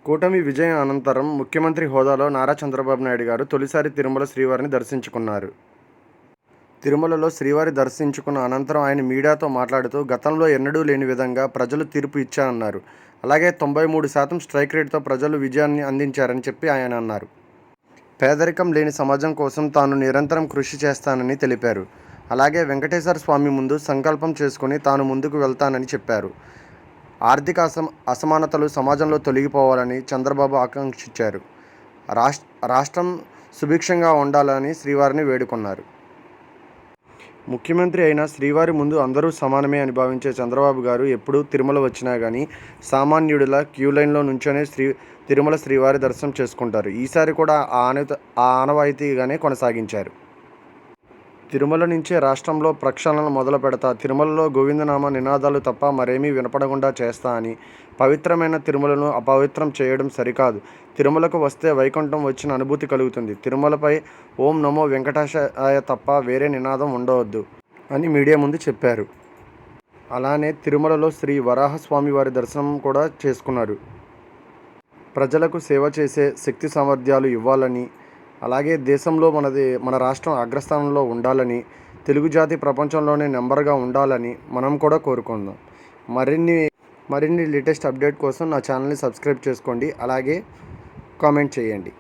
కూటమి విజయం అనంతరం ముఖ్యమంత్రి హోదాలో నారా చంద్రబాబు నాయుడు గారు తొలిసారి తిరుమల శ్రీవారిని దర్శించుకున్నారు. తిరుమలలో శ్రీవారి దర్శించుకున్న అనంతరం ఆయన మీడియాతో మాట్లాడుతూ గతంలో ఎన్నడూ లేని విధంగా ప్రజలు తీర్పు ఇచ్చారన్నారు. అలాగే 93% స్ట్రైక్ రేటుతో ప్రజలు విజయాన్ని అందించారని చెప్పి ఆయన అన్నారు. పేదరికం లేని సమాజం కోసం తాను నిరంతరం కృషి చేస్తానని తెలిపారు. అలాగే వెంకటేశ్వర స్వామి ముందు సంకల్పం చేసుకుని తాను ముందుకు వెళ్తానని చెప్పారు. ఆర్థిక అసమానతలు సమాజంలో తొలగిపోవాలని చంద్రబాబు ఆకాంక్షించారు. రాష్ట్రం సుభిక్షంగా ఉండాలని శ్రీవారిని వేడుకున్నారు. ముఖ్యమంత్రి అయిన శ్రీవారి ముందు అందరూ సమానమే అని భావించే చంద్రబాబు గారు ఎప్పుడు తిరుమల వచ్చినా కానీ సామాన్యుడిలా క్యూలైన్లో నుంచొనే తిరుమల శ్రీవారి దర్శనం చేసుకుంటారు. ఈసారి కూడా ఆ ఆనవాయితీగానే కొనసాగించారు. తిరుమల నుంచే రాష్ట్రంలో ప్రక్షాళన మొదలు పెడతా, తిరుమలలో గోవిందనామ నినాదాలు తప్ప మరేమీ వినపడకుండా చేస్తా అని, పవిత్రమైన తిరుమలను అపవిత్రం చేయడం సరికాదు, తిరుమలకు వస్తే వైకుంఠం వచ్చిన అనుభూతి కలుగుతుంది, తిరుమలపై ఓం నమో వెంకటేశాయ తప్ప వేరే నినాదం ఉండవద్దు అని మీడియా ముందు చెప్పారు. అలానే తిరుమలలో శ్రీ వరాహస్వామి వారి దర్శనం కూడా చేసుకున్నారు. ప్రజలకు సేవ చేసే శక్తి సామర్థ్యాలు ఇవ్వాలని, అలాగే దేశంలో మన రాష్ట్రం అగ్రస్థానంలో ఉండాలని, తెలుగు జాతి ప్రపంచంలోనే నెంబర్గా ఉండాలని మనం కూడా కోరుకుందాం. మరిన్ని లేటెస్ట్ అప్డేట్ కోసం నా ఛానల్ని సబ్స్క్రైబ్ చేసుకోండి. అలాగే కామెంట్ చేయండి.